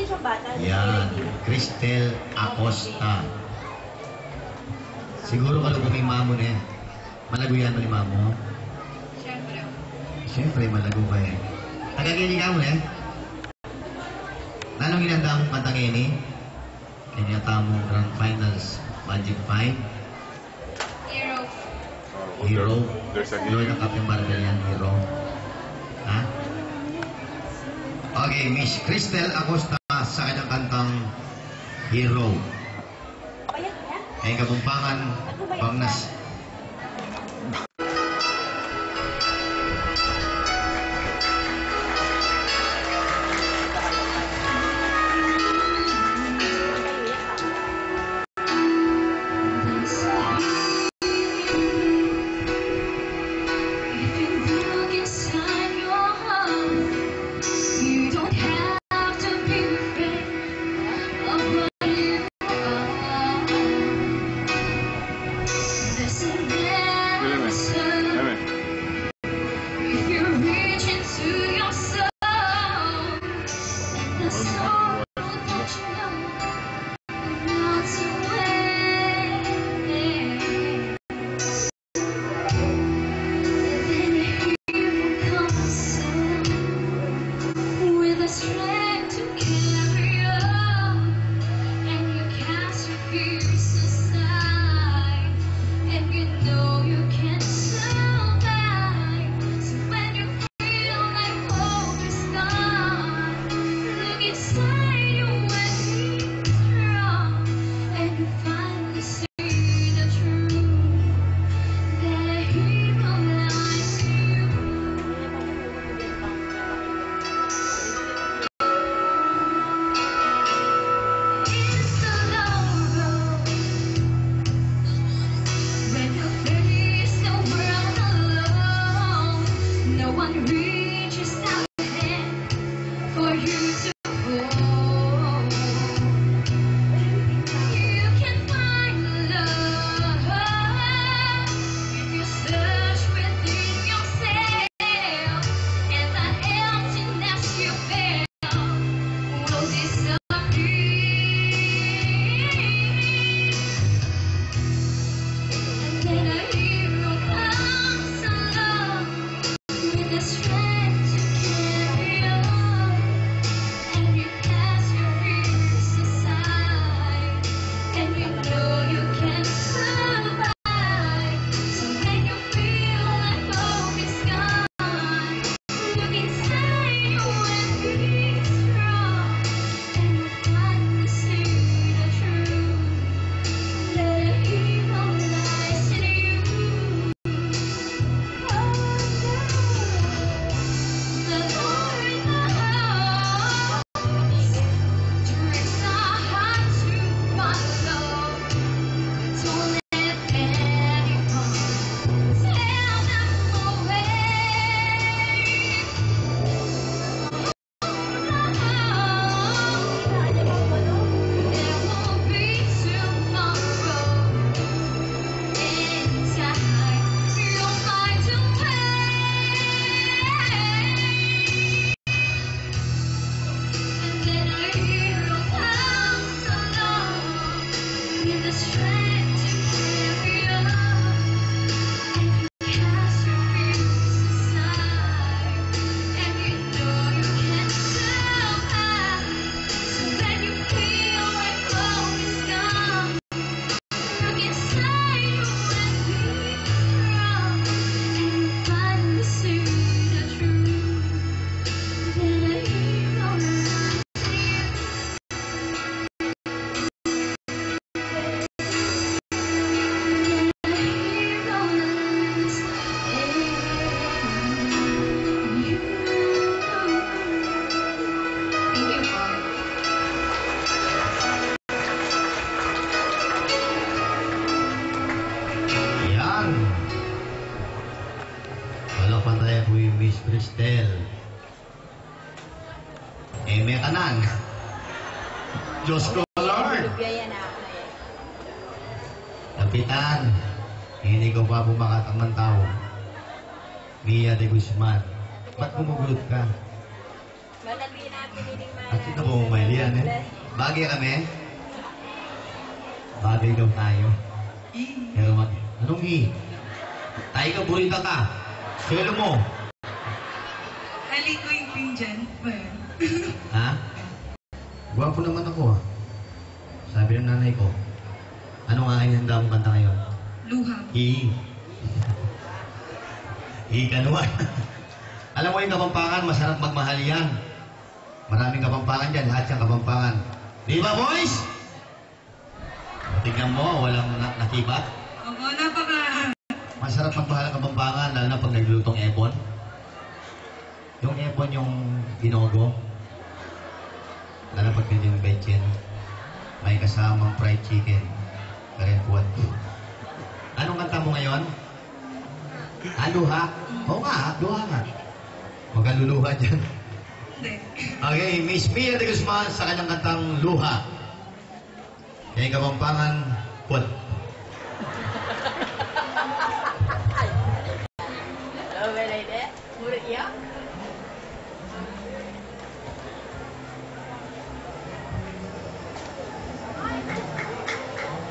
siyang bata. Yan, Cristel Acosta. Siguro kalau kumima mo na yan. Malago yan mo ni mamo? Siyempre. Siyempre, malago ka eh. Tagagini ka mo eh. Anong ginanda mong kantang ini? Kanya mong Grand Finals Magic 5? Hero. Hero? There's a Lord ng Kapeng Marvel yan, Hero. Ha? Okay, Miss Cristel Acosta sa kanyang kantang Hero. Payat niya? Ay kabumpangan, Bangnas. Miss Cristel. May kanan. Diyos ko, Lord. Kapitan, hindi ko pa bumakat ang tao. Mia de Guzman. Ba't gumugulot ka? At ito po may yan eh. Bagay kami. Bagay daw tayo. Pero anong tayo ka, burita ka. Selo mo. Hali ko yung pinggan. Ha? Gwapo naman ako ah. Sabi ng nanay ko, ano nga ang handa mong kanta ngayon? Luha. Ganuan. Alam mo yung Kapampangan, masarap magmahal yan. Maraming Kapampangan dyan, lahat yung Kapampangan. Di ba, boys? Tingnan mo, walang nakibat. Oo, napaka... Masarap magmahal ang Kapampangan, lalo na pag naglutong epon. Yung epon yung binogo. Lalo pag ganyan yung betchen, may kasamang fried chicken. Karempuan. Anong kanta mo ngayon? Luha? Oo nga, luha nga. Huwag kang luluha dyan. Hindi. Okay, Miss Mia de Guzman sa kanyang kantang Luha. Kaya Kapampangan, put.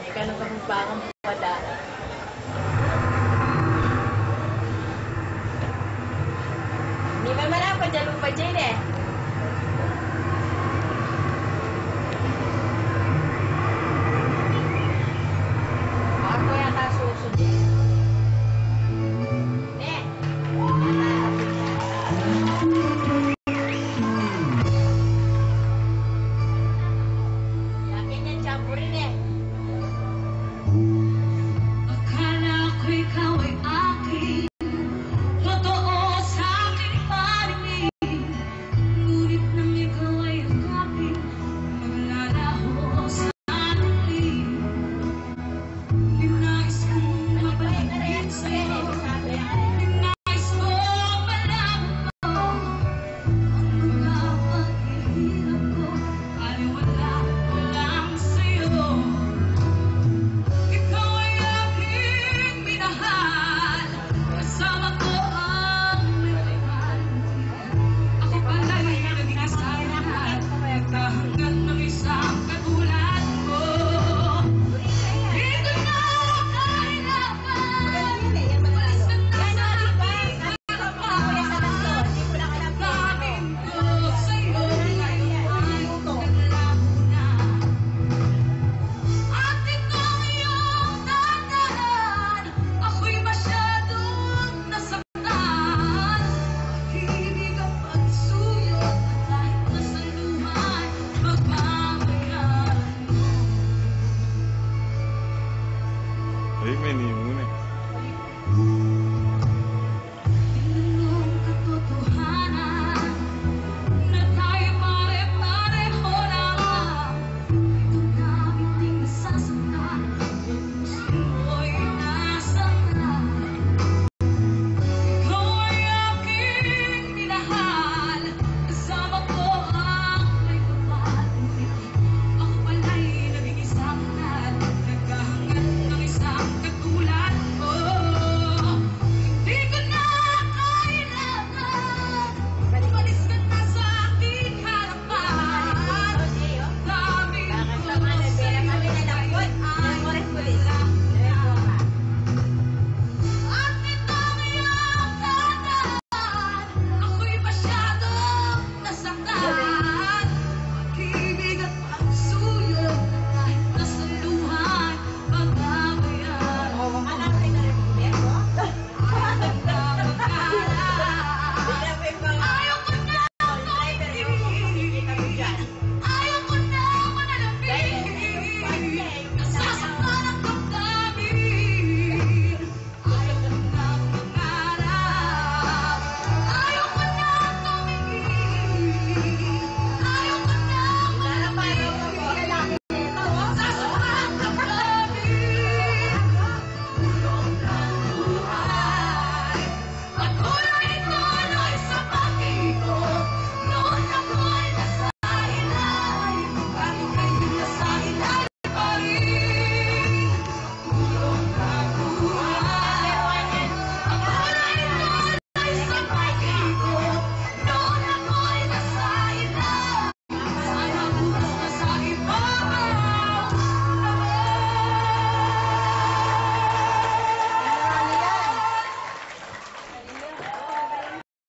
Ikaw na Kapampangan pala. Hindi man ako dyan lupa dyan eh.